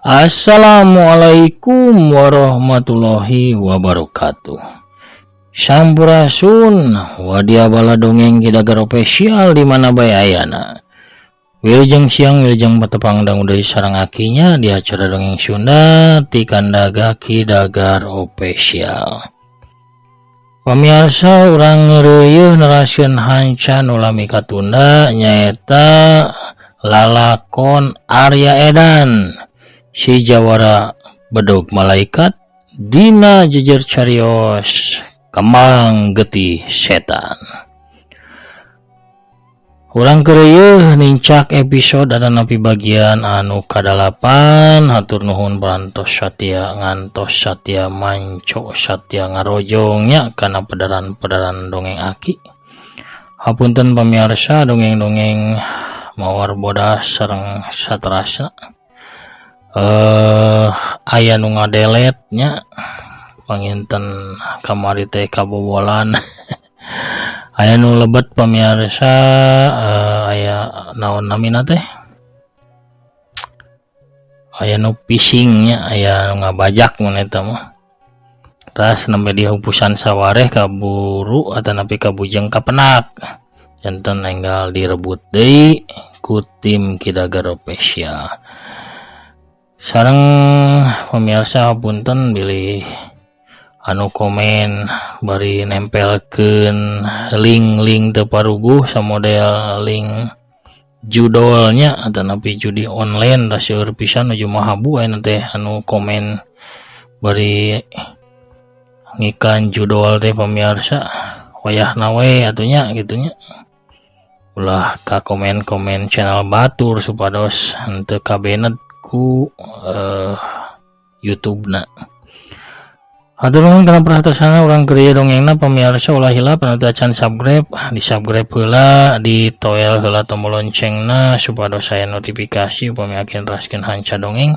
Assalamualaikum warahmatullahi wabarakatuh. Sampurasun wadia bala dongeng kidagar spesial di mana bae ayana. Wilujeng siang wilujeng patepang dang dari sarang akinya di acara dongeng Sunda ti kandaga kidagar spesial. Pamirsa urang ngeureuy neraskeun hancan ulami katunda nyaeta lalakon Arya Edan si Jawara Bedog Malaikat dina jejer carios Kembang Getih Setan. Urang keureuy nincak episode ada napi bagian anu kadalapan. Hatur nuhun parantos satya ngantos satya manco satya ngarojongnya kana pedaran-pedaran dongeng aki. Hapunten pamirsa dongeng-dongeng mawar bodas sareng saterasna. Aya nu ngadeletnya panginten kamari teh kabobolan. Aya nu lebet pamirsa, aya naon namina teh, aya nu phishingnya, aya nu ngabajak mun eta mah. Tas nembe dihupusan sawareh kaburu atanapi kabujeng kapenak. Janten enggal direbut deui ku tim kidagar spesial. Sareng pemirsa hapunten bilih anu komen bari nempelkeun link teu paruguh samodel link judolnya atanapi judi online da seueur pisan nuju mahabu aya teh anu komen bari ngikan judol teh pamirsa wayahna we atunya gitunya. Ulah ka komen-komen channel batur supados henteu kabenet ku YouTube-na. Hatur nuhun kana perhatian urang keureuy dongengna pamirsa ulah hilap anu teu acan subscribe, di subscribe heula, di toel heula tombol loncengna supados aya notifikasi upami akin raskeun hanca dongeng.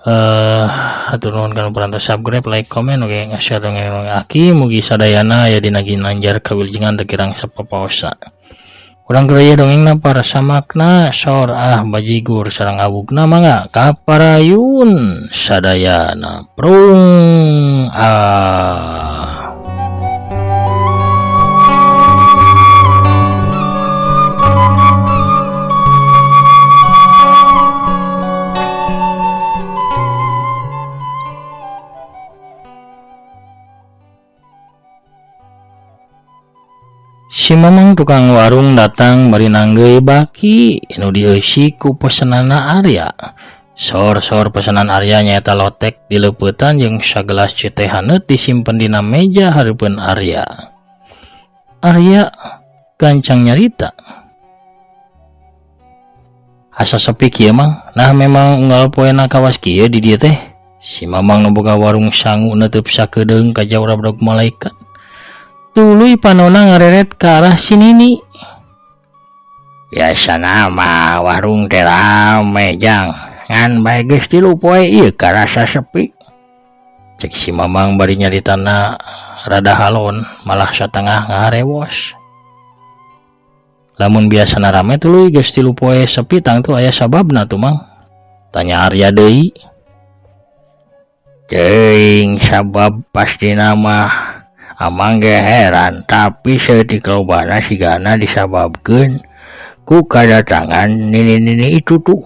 Hatur nuhun kana perhatian subscribe, like, komen oge nge-share dongeng-dongeng aki mugi sadayana aya dina ginanjar kawilujengan teu kirang sapapaosa. Urang keureuy dongengna para samakna sor bajigur sareng abukna mangga kaparayun sadayana prung Si Mamang tukang warung datang bari nanggeui baki nu dieusi ku pesenanna Arya. Sor pesanan Arya nyaeta lotek dileupetan jeung sagelas teh haneut disimpen dina meja hareupeun Arya. Arya gancang nyarita. Asa sepi kieu Mang, nah memang unggal poena kawas kieu di dieu teh. Si Mamang nu boga warung sangu neuteub sakedeung ka Jawara Bedog Malaikat. Tuluy panona ngareret ke arah sinini. Biasana mah warung teh rame jang, ngan bae geus 3 poe ieu karasa sepi. Cek si Mamang bari nyaritana rada halon malah satengah ngarewos. Lamun biasana rame tuluy geus 3 poe sepi tangtu aya sababna tuh Mang. Tanya Arya deui. Teuing sabab pastina mah amang ge heran, tapi seeutik lobana sigana disababkeun ku kadatangan nini-nini itu tuh.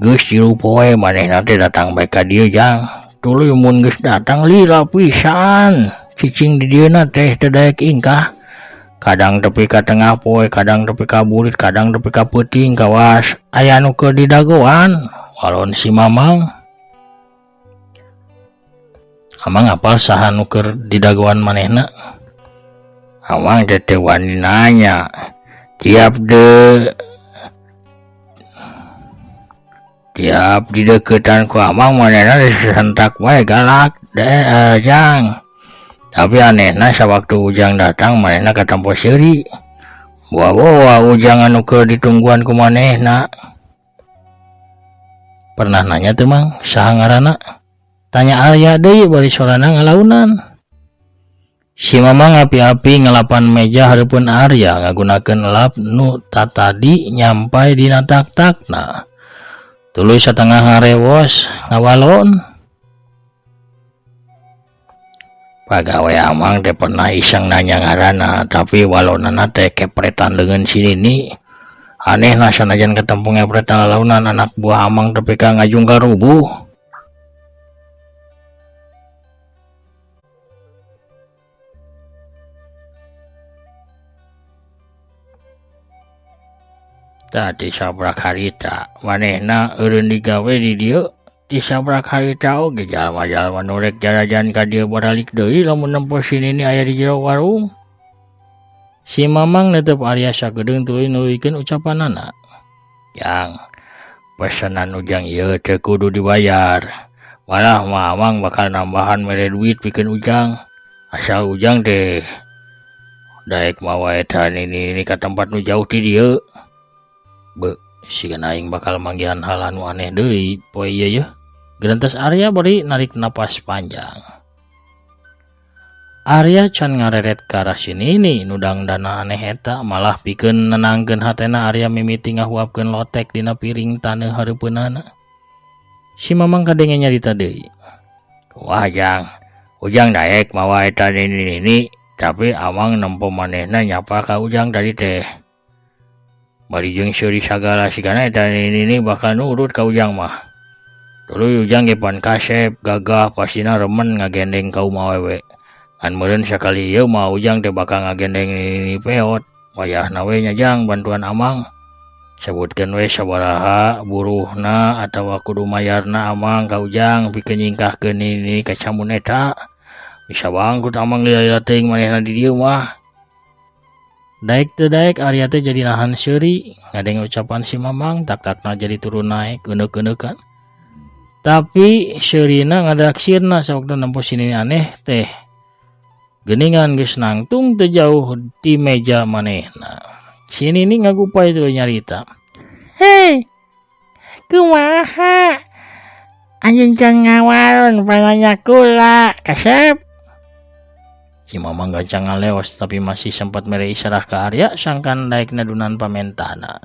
Geus 3 poe manehna teh datang bae ka dieu jang. Tuluy mun geus datang lila pisan. Cicing di dieuna teh teu daek ingkah. Kadang tepi ka tengah poe, kadang tepi ka burit, kadang tepi ka peuting kawas aya nu keur didagoan. Walon si Mamang Amang apal saha nu keur didagoan manehna? Amang teh wani nanya. Tiap dideuketan ku Amang manehna disentak wae galak jang. Tapi anehna sawaktu ujang datang manehna katampo seuri. Bawa ujang anu keur ditungguan ku manehna. Pernah nanya teu Mang saha ngaranna? Tanya Arya deui bari sorana ngalaunan. Si Mamang api-api ngelapan meja hareupeun Arya ngagunakeun lap nu tatadi nyampai dina tak-takna. Tuluy satengah ngarewos ngawalon. Pagawe amang teh pernah iseng nanya ngaranna, tapi walonana teh kepretan leungeun si Nini. Aneh na sanajan ketempo ngepretan lalaunan anak buah amang tapi ka ngajung karubuh. Tadi sabrak harita manehna eureun digawe di dieu di sabrak harita oge jalma-jalma nu rek jarajan ka dieu baralik deui lamun nempo si Nini aya di jero warung. Si Mamang netep Arya sagedeung tuluy nuluykeun ucapanana. Yang pesanan Ujang ieu teu kudu dibayar. Malah Mamang bakal nambahan mere duit pikeun Ujang. Asal Ujang teh daek mawa eta Nini ka tempat nu jauh ti dieu. Be, sieun aing bakal manggihan hal anu aneh deui poe ieu yeuh. Gerentes Arya bari narik napas panjang. Arya can ngareret ka arah si Nini nu dangdana aneh eta, malah pikeun nenangkeun hatena Arya mimiti ngahuapkeun lotek dina piring taneuh hareupeunana. Si Mamang kadenge nyarita deui. Wah Jang, Ujang daek mawa eta Nini, tapi amang nempo manehna nyapa ka Ujang tadi teh. Bari jeung seuri sagala sigana eta Nini bakal nurut ka Ujang mah. Dulu Ujang ge pan kasep, gagah, pasina remen ngagendeng kaum awewe. Kan meureun sakali ieu mah Ujang teh bakal ngagendeng Nini peot. Wayahna we nya Jang bantuan amang. Sebutkeun we sabaraha buruhna atawa kudu mayarna amang ka Ujang pikeun nyingkahkeun Nini ka camun eta. Bisa bangkrut amang lila-lila teuing manehna di dieu mah. Daek teu daek Arya teh jadi nahan seuri ngadenge ucapan si Mamang, tak-takna jadi turun naik euneuk-euneukkan. Tapi seurina ngadaksirna sawaktu nempo si Nini aneh teh. Geuningan geus nangtung teu jauh di meja manehna. Si Nini ngagupay tuluy nyarita. Hei, kumaha? Anjeun can ngawalon pananya kula, kasep. Si Mamang gancang ngaleos tapi masih sempat mere isarah ke Arya sangkan daekna dunan pamentana.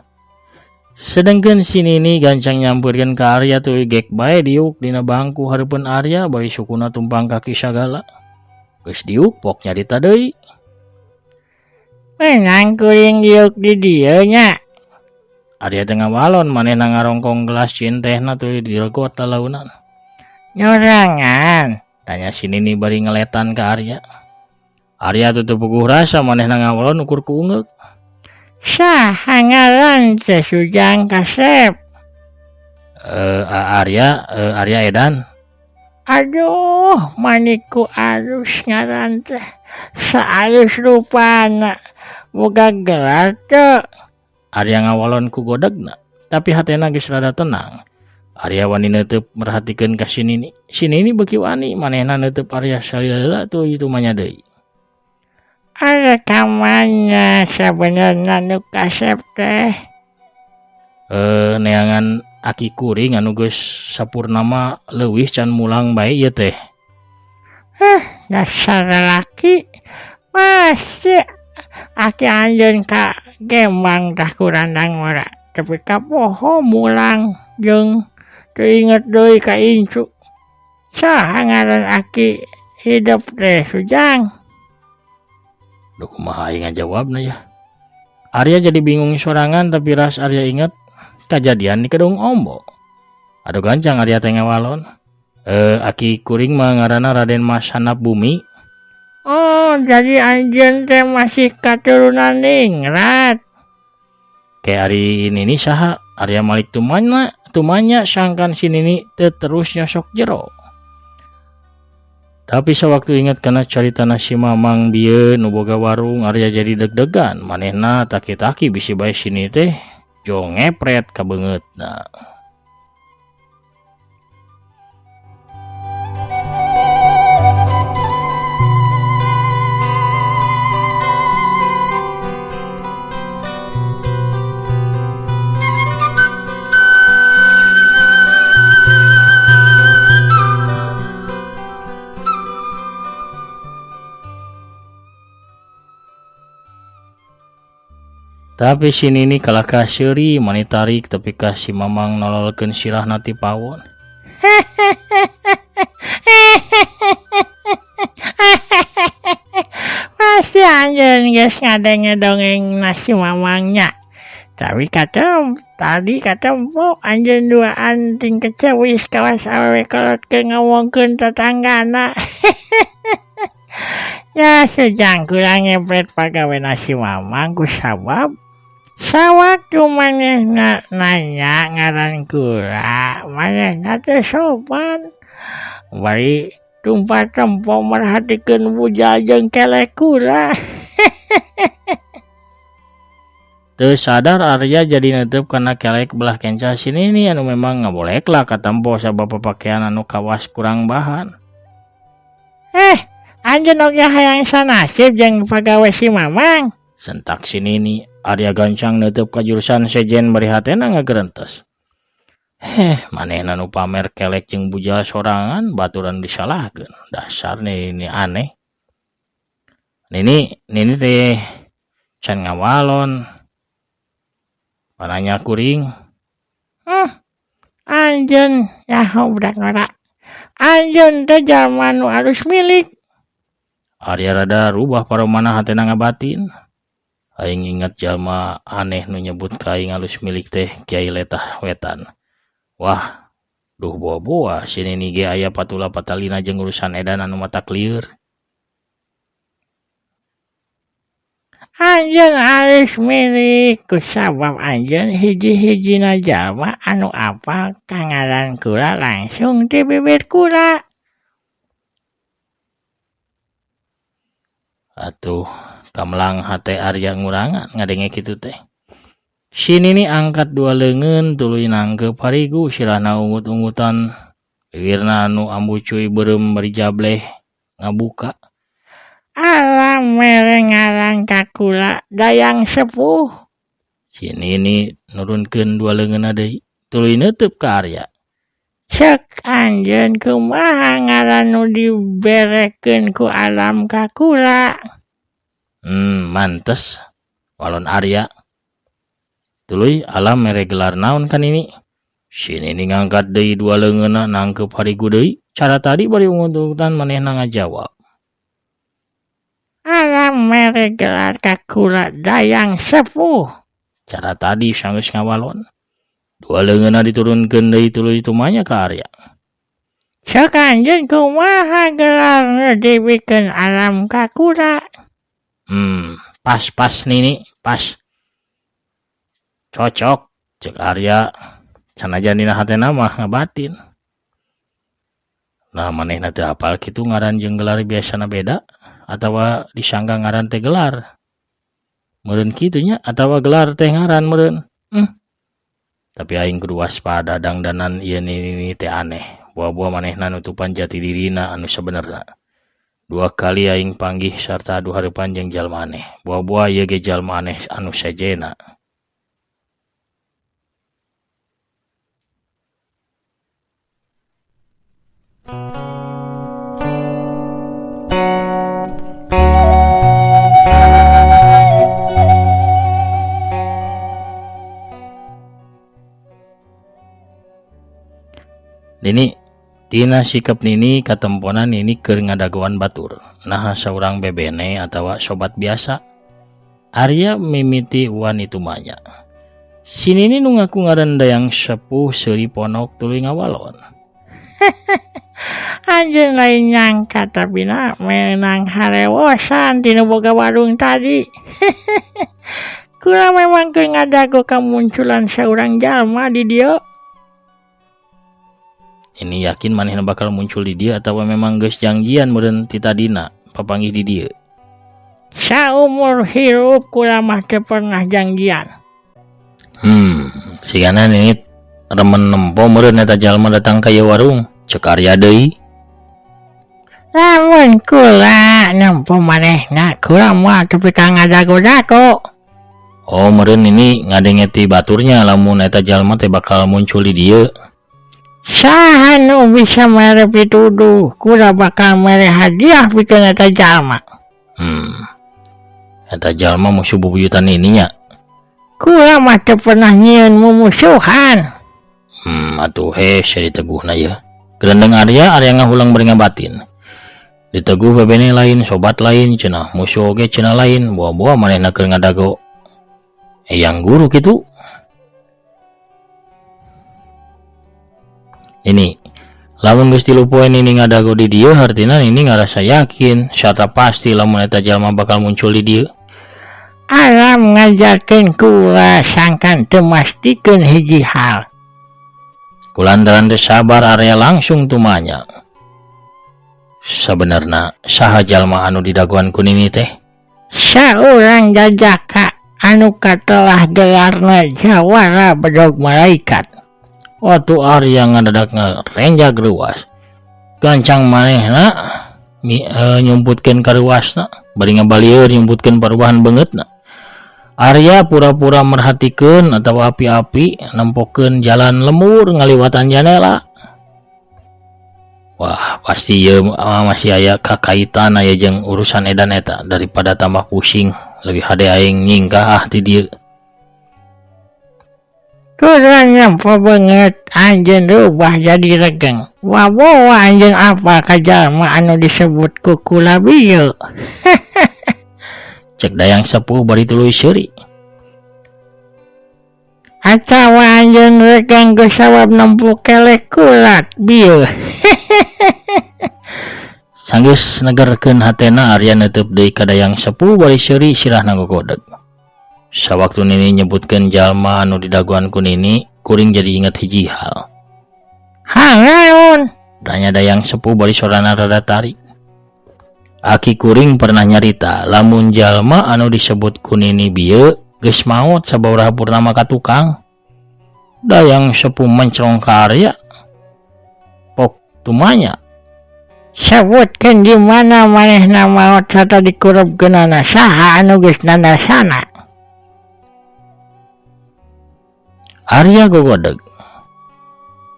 Sedengkeun si Nini gancang nyampeurkeun ka Arya tuluy gek bae diuk dina bangku hareupeun Arya bari sukuna tumpang kaki sagala. Geus diuk pok nyarita deui. Menang kuring diuk di dieu nya. Arya teu ngawalon manehna ngarongkong gelas cin tehna tuluy diregot talaunan. Nyorangan, tanya si Nini bari ngeletan ka Arya. Arya tutup puguh rasa manehna ngawalon ukur kuungeuk. Saha ngaran teh Ujang kasep? Arya edan. Aduh, maniku alus ngaran teh. Saalus rupana. Boga gelar teu. Arya ngawalon ku godegna, tapi hatena geus rada tenang. Arya wani neuteub merhatikeun ka si Nini. Si Nini beuki wani manehna neuteub Arya salila tuluy itu manya deui. Ada kamanya sabenerna nu kasep teh. Neangan aki kuring anu geus sapurnama leuwih can mulang bae ieu teh. Dasar laki. Pasti aki anjeun ka Gembang tah kurandang ora. Tapi ka poho mulang jeung teu inget deui ka incu. Saha ngaran aki hidup teh Ujang? Duh kumaha aing ngajawabna ya. Arya jadi bingung sorangan tapi ras Arya inget kejadian di Kedung Ombo. Aduh gancang Arya teh ngawalon. Aki kuring mah ngaranna Raden Mas Handap Bumi. Oh, jadi anjeun teh masih katurunan ningrat. Kayak hari ini saha Arya Malik tumanya sangkan si Nini teu terus nyosok jero. Tapi sewaktu ingat kana caritana si Mamang bieu nu boga warung Arya jadi deg-degan manehna taki-taki bisi bae sini teh jong ngepret ka beungeutna. Tapi sini nih kalah kaseri mani tarik tapi kasih mamang nololkeun sirah nati pawon. Pasti anjeun geus ngadenge dongeng nasi mamangnya. Tapi tadi katempo anjeun duaan ting kecewis kawas awewe kolot ke ngomongkeun tetanggana. Ya sejang kurang ngepret pagawe nasi mamang ku sabab sawaktu manehna nanya ngaran kula manehna teh sopan bari tumpah tempo merhatikeun bujal jeung kelek kula. Teu sadar Arya jadi netep karena kelek belah kenca sini nih anu memang ngabolek lah katempo sabab pakaian anu kawas kurang bahan. Anjeun oge hayang sanasib jeung pagawe si mamang. Sentak sini nih Arya gancang netep ka jurusan sejen bari hatena ngagerentes. Manehna nu pamer kelek jeung bujal sorangan baturan disalahkeun. Dasar ini aneh. Nini teh can ngawalon. Pananya kuring. Anjeun ya budak ngora. Anjeun teh jalma nu alus milik. Arya rada rubah paromana hatena ngabatin. Aing ingat jalma aneh nu nyebut ka aing alus milik teh Kiai Letah Wetan. Wah, duh boa-boa sini nih ge aya patula patalina jeung urusan edan anu mata lieur. Anjeun alus milik kusabab anjeun hiji-hijina jalma anu apal kangaran kula langsung ti bibir kula. Atuh kamlang hate Arya ngurangan ngadenge kitu teh. Sini nih angkat dua leungeun tuluy nangkep harigu sirahna ungut-ungutan bibirna anu ambu cuy beureum bari jableh ngabuka. Alam mere ngaran ka kula Dayang Sepuh. Sini nih nurunkeun dua leungeunna deui tuluy neuteub ka Arya. Cek anjeun kumaha ngaran nu diberekeun ku alam ka kula. Mantes walon Arya. Tuluy alam mere gelar naon kan ini. Sini nih ngangkat deui dua leungeunna nangkep harigu deui. Cara tadi bari ungut-ungutan manehna ngajawab. Alam mere gelar ka kula Dayang Sepuh. Cara tadi sanggeus ngawalon. Dua leungeunna diturunkeun deui tuluy tumanya ka Arya. Cek anjeun kumaha gelar nu dibikeun alam ka kula. Pas nini, pas. Cocok, cek Arya. Sanajan dina hatena mah ngabatin. Nah manehna teu apal kitu ngaran jeung gelar biasana beda atawa disangka ngaran teh gelar. Meureun kitu nya atawa gelar teh ngaran meureun. Tapi aing kudu waspada dangdanan ieu nini teh aneh. Buah-buah manehna nutupan jati dirina anu sabenerna. 2 kali aing panggih sarta adu hareupan jeung jalma aneh. Buah-buah ieu ge jalma aneh anu sejena. Nini tina sikap nini katemponan nini keur ngadagoan batur. Nah saurang bebene atawa sobat biasa. Arya mimiti wan itu manya. Si nini nu ngaku ngaran Dayang Sepuh seuri ponok tuluy ngawalon. Anjeun lain nyangka tapi menang harewosan tina boga warung tadi. Kula memang keur ngadago kamunculan saurang jalma di dieu. Ini yakin manehna bakal muncul di dia atau memang geus janjian meureun ti tadina papanggih di dieu. Saumur hirup kula mah teu pernah janjian. Sigana ini remen nempo meureun eta jalma datang ka ieu warung, cek Arya deui. Lamun kula nempo manehna, kula moal teu pika ngadago-dago. Oh, meureun ini ngadenge ti baturnya lamun eta jalma teh bakal muncul di dieu. Saha nu bisa mere pituduh, kula bakal mere hadiah pikeun eta jalma. Eta jalma musuh bubuyutan ininya. Kula mah teu pernah nyieun mumusuhan. Atuh si diteguhna ya. Gerendeng Arya ngahulang bari ngabatin. Diteguh bebene lain, sobat lain, cenah musuh oge cenah lain, buah-buah manehna keur ngadago. Yang guru kitu. Ini lamun geus tilu poe ini ngadago di dieu hartina ini ngarasa yakin sarta pasti lamun eta jalma bakal muncul di dieu. Alam ngajarkeun kula sangkan teu mastikeun hiji hal. Kulantaran teu sabar Arya langsung tumanya. Sabenerna saha jalma anu didagoan ku nini teh? Saurang jajaka anu katelah gelarna Jawara Bedog Malaikat. Waktu Arya ngadadak ngarenjag ruas. Gancang manehna nyumputkeun ka ruasna, bari ngabalieur nyumputkeun parubahan beungeutna. Arya pura-pura merhatikeun atawa api-api nempokeun jalan lemur ngaliwatan jendela. Wah, pasti ieu masih aya kakaitan aya jeung urusan edan eta daripada tambah pusing, lebih hade aing nyingkah ti dieu. Kurang nyampe banget anjeun rubah jadi regeng. Wabowa anjeun apa ka jalma anu disebut ku kula bieu. Cek dayang sepuh bari tuluy seuri. Atawa anjeun regeng ku sabab nempuh kelek kulat bieu. Sanggeus negerkeun hatena Arya neuteub deui ka dayang sepuh bari seuri sirahna gogodeg. Sawaktu nini nyebutkeun jalma anu didagoan ku nini, kuring jadi inget hiji hal. Hangaun, Tanya dayang sepuh bari sorana rada tarik. Aki kuring pernah nyarita lamun jalma anu disebut ku nini bieu geus maot sababaraha purnama ka tukang. Dayang sepuh mencrong ka Arya. Pok tumanya. sebutkeun di mana manehna maot sarta dikurubkeunana saha anu geus nandasana. Arya gogodeg.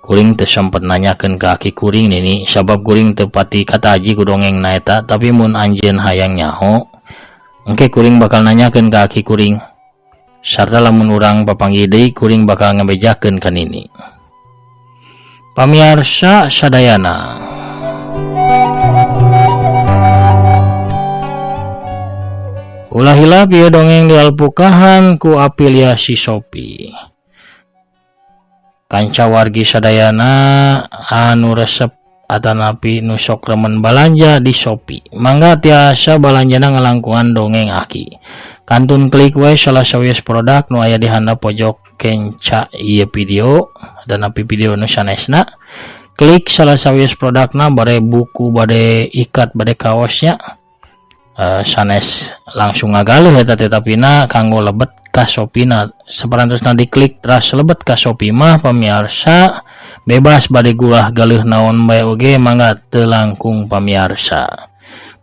Kuring teu sempet nanyakeun ka aki kuring nini sabab kuring teu pati kataji ku dongengna eta, tapi mun anjeun hayang nyaho engke kuring bakal nanyakeun ka aki kuring. Sarta lamun urang papanggih deui kuring bakal ngabejakeun ka nini. Pamiarsa sadayana. Ulah hilap ieu dongeng dialpukahan ku afiliasi Shopee. Kanca wargi sadayana anu resep atanapi nu sok remen balanja di Shopee. Mangga tiasa balanjana ngalangkungan dongeng aki. Kantun klik we salah sawius produk nu aya di handap pojok kenca ieu video dan api video nu sanesna. Klik salah sawius produkna bade buku, bade ikat, bade kaosnya. Sanes langsung ngagalih eta tetapina kanggo lebet ka Shopee-na. Saparantosna diklik teras lebet ka Shopee mah pamiarsa bebas bade gulah galeuh naon bae oge mangga teu langkung pamiarsa.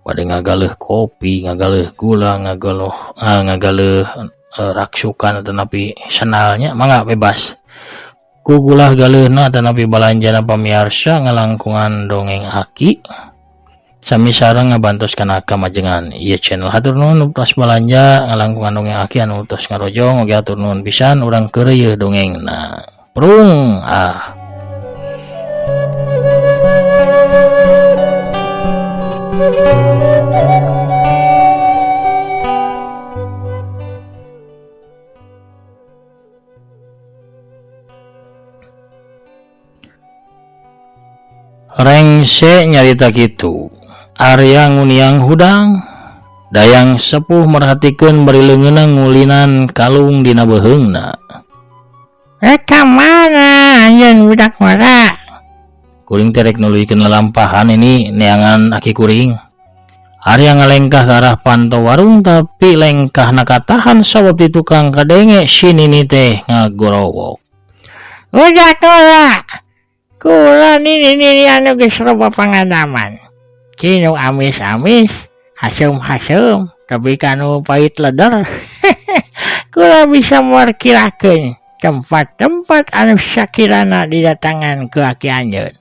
Bade ngagaleuh kopi, ngagaleuh gula, ngagaleuh raksukan atanapi senalnya mangga bebas. Ku gulah galeuhna atanapi balanjana pamiarsa ngalangkungan dongeng aki. Sami sareng ngabantos kana kamajengan ieu channel. Hatur nuhun tos balanja ngalangkungan dongeng aki anu tos ngarojong oge hatur nuhun pisan urang keureuy dongengna. Prung Rengse nyarita kitu. Arya nguniang hudang. Dayang sepuh merhatikeun bari leungeunna ngulinan kalung dina beuheungna. Reka mana anjeun budak mara? Kuring terek nuluykeun lelampahan ini neangan aki kuring. Arya ngalengkah ke arah pantau warung tapi lengkahna katahan sabab di tukang kadenge si nini teh ngagorowok. Budak mara, kula nini anu geus loba pangalaman. Cinu amis-amis, hasem-hasem, tapi kanu pahit leder. Kula bisa merkirakeun tempat-tempat anu sakirana didatangan ke aki anjeun.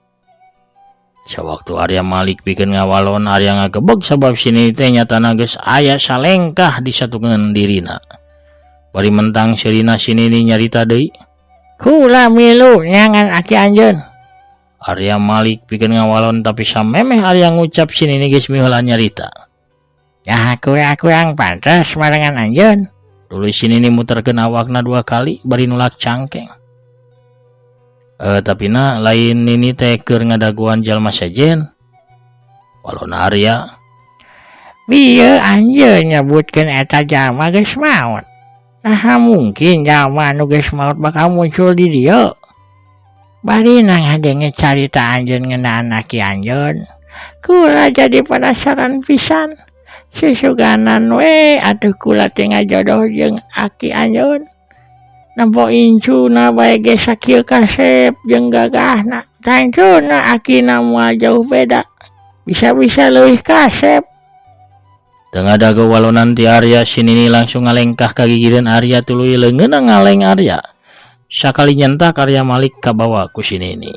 Sewaktu Arya Malik bikin ngawalon Arya ngagebeg sabab sini teh nyatana geus aya salengkah disatukeun dirina. Bari mentang sirina Sinini nyarita deui. Kula milu nyangan aki anjeun. Arya Malik pikeun ngawalon tapi samemeh Arya ngucap Sinini geus miheula nyarita. Ya kurang pantes marangan anjeun. Dulu Sinini muterkeun awakna 2 kali bari nulak cangkeng. Tapi lain Nini teh keur ngadaguan jalma sajen. Walona Arya. Bieu anjeun nyebutkeun eta jalma geus maot. Nah mungkin jalma anu geus maot bakal muncul di dieu. Bari ngadenge carita anjeun ngeunaan aki anjeun. Kula jadi penasaran pisan. Susuganan we atuh kula teh ngajodoh jeung aki anjeun. Nampo incuna bae ge sakieu kasep jeung gagahna. Tangtuna akina moal jauh beda. Bisa-bisa leuwih kasep. Tengah dago walonan ti Arya, Sinini langsung ngalengkah ka gigireun Arya tuluy leungeunna ngaleng Arya. Sakali nyentak Arya Malik kabawa ku Sinini.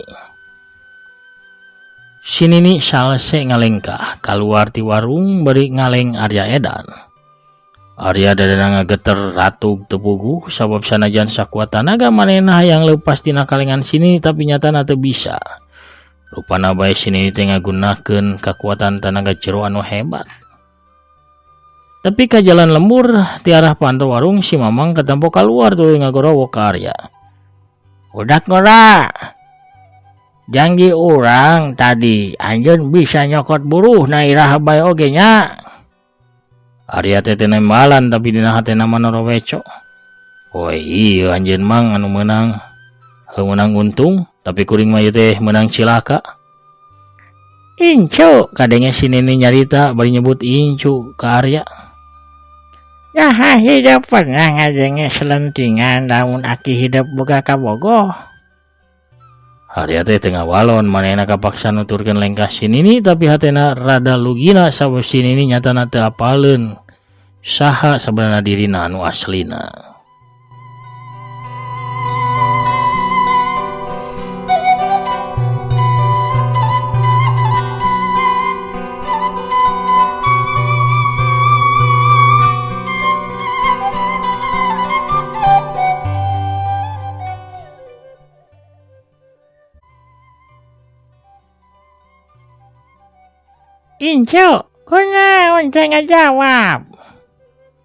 Sinini salese ngalengkah kaluar ti warung bari ngaleng Arya edan. Arya dadana ngageter ratug tepuguh sabab sanajan sakuat tanaga manehna hayang leupas tina kalengan Sinini tapi nyatana teu bisa. Rupana bae Sinini teh ngagunakeun kakuatan tanaga jero anu hebat. Tapi ka jalan lembur ti arah pantau warung si Mamang katampo kaluar tuluy ngagorowok ka Arya. Udak ngora. Janji urang tadi anjeun bisa nyokot buruh na iraha bae oge nya. Arya teh nembalan tapi dina hatena manoro weco. Oh iya anjeun mang anu meunang menang untung tapi kuring mah teh menang cilaka. Incu Kadenge Sinini nyarita bari nyebut incu ka Arya. Ya hidup pernah ngadenge selentingan lamun aki hidup boga kabogoh. Arya teh tengah walon manehna kapaksa nuturkeun lengkah Sinini tapi hatena rada lugina sabab Sinini nyatana teu apaleun saha sabenerna dirina anu aslina. Incu, kunaon teh ngajawab?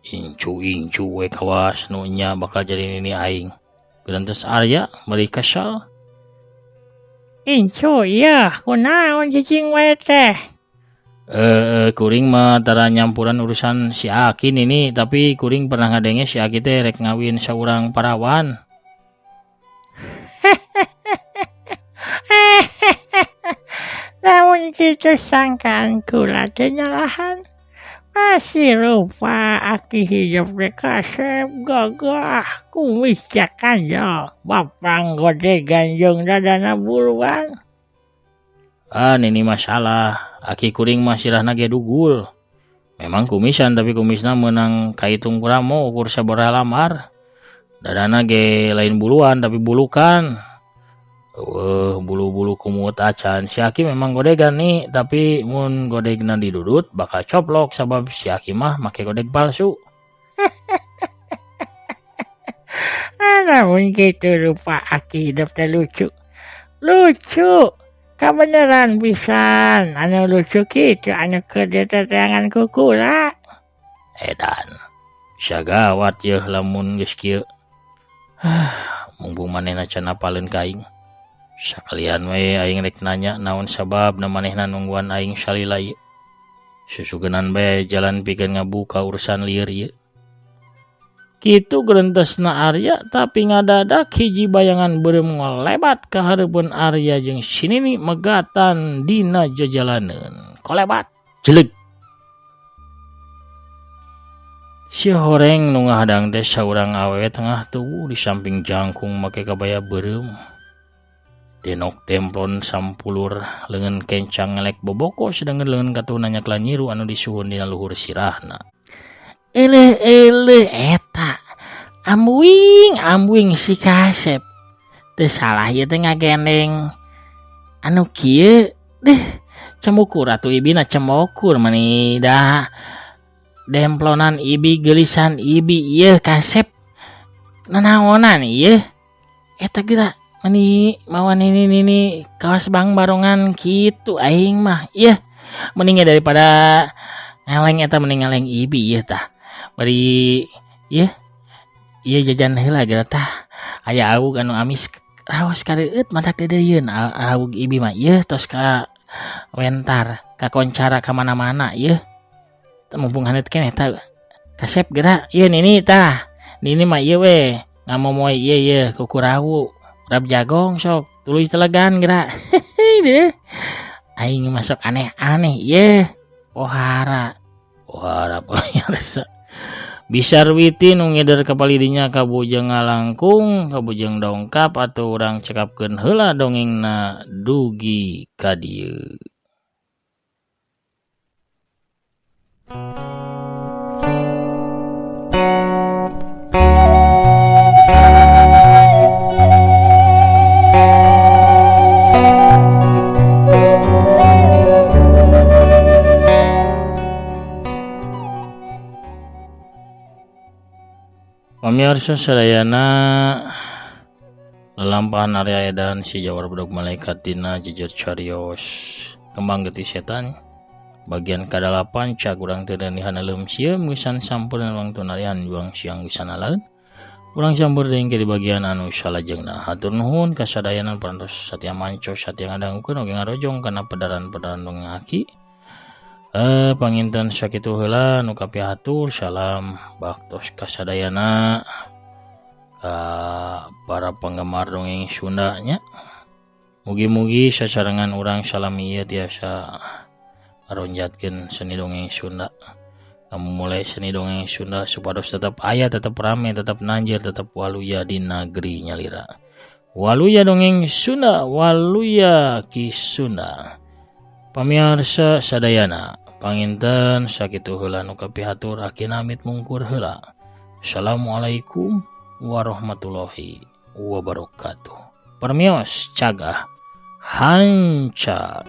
Incu we kawas nu nya bakal jadi nini aing. Gerantes Arya bari kesal. Incu ieu kunaon cicing we teh? Kuring mah tara nyampuran urusan si Aki ini tapi kuring pernah ngadenge si Aki teh rek ngawin saurang parawan. Namun kitu sangkaan kula teh nyalahan. Masih rupa aki hidup di kasep gagah kumis cakanjol bapang gode ganjung dadana buluan. Ini masalah Aki kuring mah sirahna ge dugul. Memang kumisan tapi kumisna menang kaitung pramo ukur sabaraha lamar. Dadana ge lain buluan tapi bulukan. Bulu-bulu kumut acan. Si Aki memang godegan nih, tapi mun godegna didudut bakal coplok sabab si Aki mah make godeg palsu. Namun gitu rupa Aki hidup teh lucu. Lucu. Kebeneran pisan. Anu lucu gitu anu kedetetangan kukula. Edan. Syagawat yeuh lamun geus kieu. Mumpung manehna can apaleun ka aing. Sakalian we aing rek nanya naon sabab na manehna nungguan aing salila ieu. Susugenan bae jalan pikeun ngabuka urusan lieur ieu. Kitu gerentesna Arya tapi ngadadak hiji bayangan beureum ngolebat ka hareupeun Arya jeung Sinini megatan dina jajalaneun. Kolebat jeleg. Si horeng nu ngahadang teh saurang awewe tengah tubuh di samping jangkung make kabaya beureum. Denok templon sampulur leungeun kencang ngelek boboko sedangkan leungeun katuhna nyak lanyiru anu disuhun dina luhur sirahna. Eleh eta. Ambuing si kasep. Teu salah ieu teh ngagendeng anu kieu. Deh, cemukur atuh ibina cemukur mani dah. Demplonan ibi gelisan ibi ieu kasep. nanaonan ieu eta geura meni mawan ini kawas bang barongan kitu aing mah ieu mending daripada ngaleng eta mending ngaleng ibi ieu tah bari ieu jajan heula geura tah aya awug anu amis raos kareueut matak dedeyeun awug ibi mah ieu tos ka wentar kakoncara ka mana-mana ieu mumpung haneut keneh tah kasep geura ieu nini tah nini mah ieu we ngamomoy ieu kukurawu rab jagong sok tuluy telegan geura deh aing masuk aneh-aneh ieu pohara pamirsa Bisar witi nu ngeder kapalidinya kabujeng ngalangkung kabujeng dongkap atau urang cekapkeun heula dongengna dugi ka dieu. Pamirsa sadayana lelampahan Arya Edan si jawar budak malaikat dina jejer carios kembang getih setan bagian kadalapan cak urang teu danihan leum sieum wisan sampurna ulang tunarian juang siang wisan alaeun urang sampur deui di bagian anu salajengna hatur nuhun ka sadayana parantos satya manco satya ngadangukeun oge ngarojong kana pedaran-pedaran dongeng aki. Panginten sakitu heula nu kapihatur salam baktos kasadayana para penggemar dongeng Sunda nya. Mugi-mugi sasarengan urang salami ieu tiasa ngaronjatkeun seni dongeng Sunda. Kamu mulai seni dongeng Sunda supados tetap aya, tetap rame, tetap nanjir, tetap waluya di negeri nyalira. Waluya dongeng Sunda, waluya ki Sunda. Pamirsa sadayana panginten sakitu heula nu kapihatur akin amit mungkur heula. Assalamualaikum warahmatullahi wabarakatuh. Permios cagah hanca.